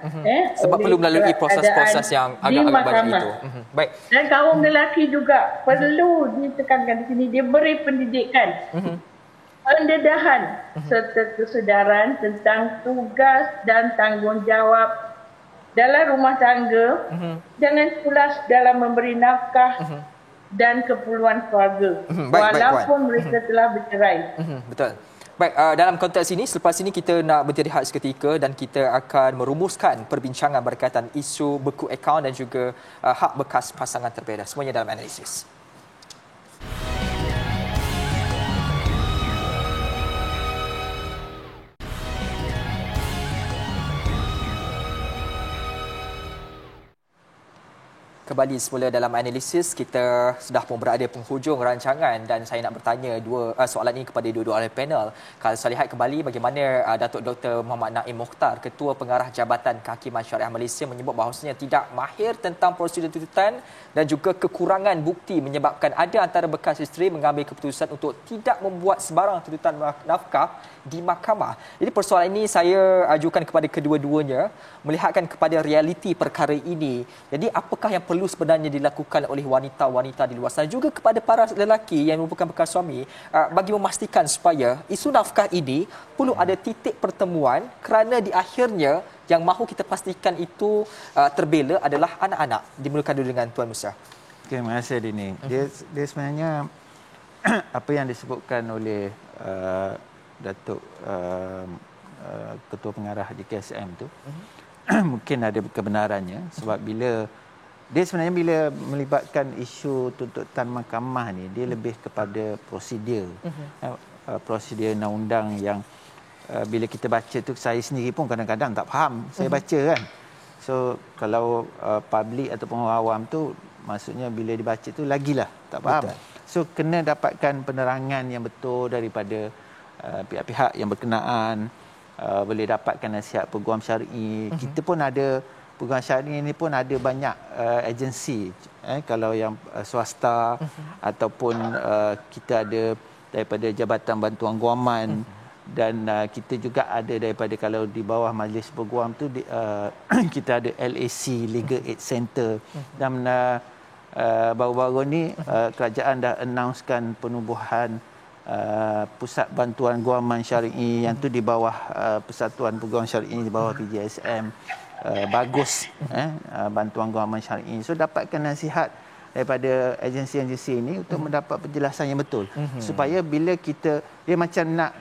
sebab perlu melalui proses-proses yang agak-agak banyak itu. Baik. Dan kaum lelaki juga perlu ditekankan di sini, dia beri pendidikan, pendedahan serta kesedaran tentang tugas dan tanggungjawab dalam rumah tangga, jangan pulas dalam memberi nafkah dan keperluan keluarga walaupun mereka telah bercerai. Betul. Baik, dalam konteks ini, selepas ini kita nak berhenti rehat seketika dan kita akan merumuskan perbincangan berkaitan isu beku akaun dan juga hak bekas pasangan terbeda. Semuanya dalam analisis. Kembali semula dalam analisis, kita sudah pun berada penghujung rancangan dan saya nak bertanya soalan ini kepada dua-dua ahli panel. Kalau saya lihat kembali bagaimana Datuk Dr. Muhammad Naim Mokhtar, Ketua Pengarah Jabatan Kehakiman Syariah Malaysia menyebut bahawasanya tidak mahir tentang prosedur tuntutan dan juga kekurangan bukti menyebabkan ada antara bekas isteri mengambil keputusan untuk tidak membuat sebarang tuntutan nafkah di mahkamah. Jadi persoalan ini saya ajukan kepada kedua-duanya melihatkan kepada realiti perkara ini. Jadi apakah yang perlu sebenarnya dilakukan oleh wanita-wanita di luar sana juga kepada para lelaki yang merupakan bekas suami bagi memastikan supaya isu nafkah ini perlu ada titik pertemuan kerana di akhirnya yang mahu kita pastikan itu terbela adalah anak-anak. Dimulakan dulu dengan Tuan Musa. Okay, terima kasih Dini. Dia sebenarnya apa yang disebutkan oleh Datuk Ketua Pengarah di KSM tu mungkin ada kebenarannya sebab bila melibatkan isu tuntutan mahkamah ni, dia lebih kepada prosedur. Prosedur undang-undang yang bila kita baca tu, saya sendiri pun kadang-kadang tak faham. Saya baca kan. So kalau public ataupun orang awam tu, maksudnya bila dibaca tu lagilah tak faham. Betul. So kena dapatkan penerangan yang betul daripada pihak-pihak yang berkenaan, boleh dapatkan nasihat peguam syar'i. Kita pun ada peguam syar'i ni pun ada banyak agensi, kalau yang swasta ataupun kita ada daripada Jabatan Bantuan Guaman dan kita juga ada daripada kalau di bawah Majlis Peguam tu kita ada LAC, Legal Aid Center, dan baru-baru ni kerajaan dah announcekan penubuhan Pusat Bantuan Guaman Syar'i yang tu di bawah Persatuan Peguam Syar'i, di bawah PJSM. Bagus bantuan guaman syar'i. So dapatkan nasihat daripada agensi-agensi ini untuk mendapat penjelasan yang betul. Supaya bila kita, dia macam nak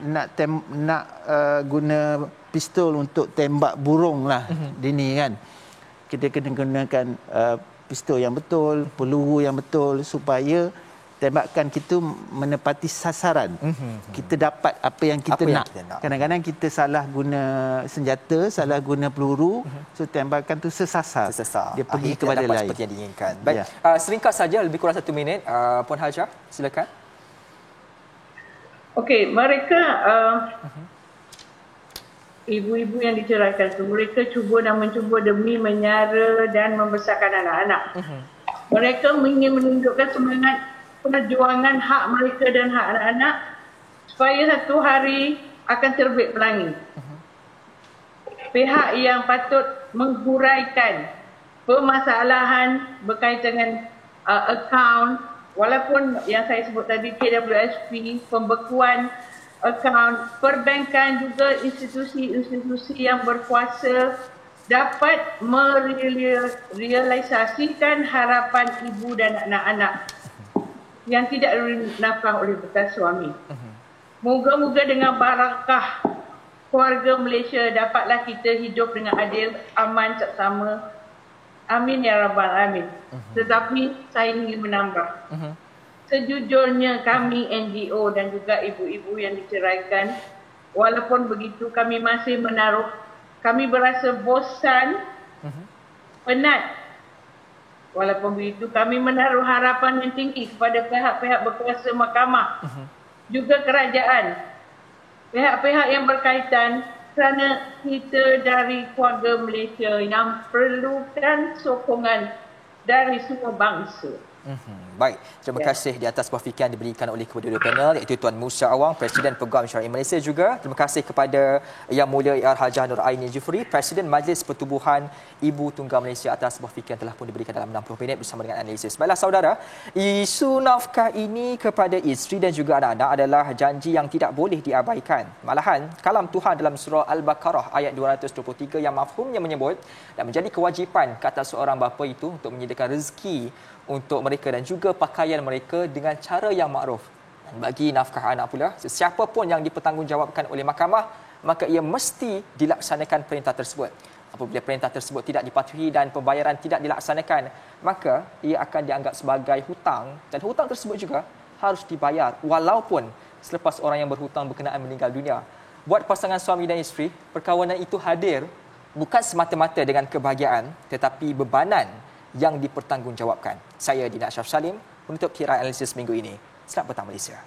guna pistol untuk tembak burung lah Dini kan. Kita kena gunakan pistol yang betul, peluru yang betul supaya tembakan kita menepati sasaran. Kita dapat apa yang kita nak. Kadang-kadang kita salah guna senjata, salah guna peluru, so tembakan tu sesasar. Dia pergi kepada lain. Seperti yang diinginkan. Baik, seringkas saja, lebih kurang 1 minit. Puan Hajah, silakan. Okey, mereka ibu-ibu yang diceraikan tu, mereka cuba dan mencuba demi menyara dan membesarkan anak-anak. Mereka ingin menunjukkan semangat perjuangan hak mereka dan hak anak-anak supaya satu hari akan terbit pelangi. Pihak yang patut menghuraikan permasalahan berkaitan dengan akaun, walaupun yang saya sebut tadi KWSP, pembekuan akaun, perbankan, juga institusi-institusi yang berkuasa dapat merealisasikan harapan ibu dan anak-anak yang tidak dinafkah oleh bekas suami. Moga-moga dengan barakah keluarga Malaysia dapatlah kita hidup dengan adil, aman, seksama. Amin ya rabbal alamin. Tetapi saya ingin menambah. Sejujurnya kami NGO dan juga ibu-ibu yang diceraikan, walaupun begitu kami masih kami berasa bosan, penat. Walaupun begitu, kami menaruh harapan yang tinggi kepada pihak-pihak berkuasa mahkamah, juga kerajaan, pihak-pihak yang berkaitan, kerana kita dari keluarga Malaysia yang perlukan sokongan dari semua bangsa. Baik, terima kasih di atas perfikiran diberikan oleh kedua-dua panel, iaitu Tuan Musa Awang, Presiden Peguam Syariah Malaysia, juga terima kasih kepada Yang Mulia Ir Hajah Nur Aini Jufri, Presiden Majlis Pertubuhan Ibu Tunggal Malaysia, atas perfikiran telah pun diberikan dalam 60 minit bersama dengan analisis. Baiklah saudara, isu nafkah ini kepada isteri dan juga anak-anak adalah janji yang tidak boleh diabaikan. Malahan, kalam Tuhan dalam surah Al-Baqarah ayat 223 yang mafhumnya menyebut dan menjadi kewajipan ke atas seorang bapa itu untuk menyediakan rezeki untuk mereka dan juga pakaian mereka dengan cara yang makruf. Dan bagi nafkah anak pula, sesiapa pun yang dipertanggungjawabkan oleh mahkamah, maka ia mesti dilaksanakan perintah tersebut. Apabila perintah tersebut tidak dipatuhi dan pembayaran tidak dilaksanakan, maka ia akan dianggap sebagai hutang, dan hutang tersebut juga harus dibayar walaupun selepas orang yang berhutang berkenaan meninggal dunia. Buat pasangan suami dan isteri, perkawinan itu hadir bukan semata-mata dengan kebahagiaan, tetapi bebanan yang dipertanggungjawabkan. Saya Dina Ashraf Salim menutup kiraan analisis minggu ini. Selamat petang Malaysia.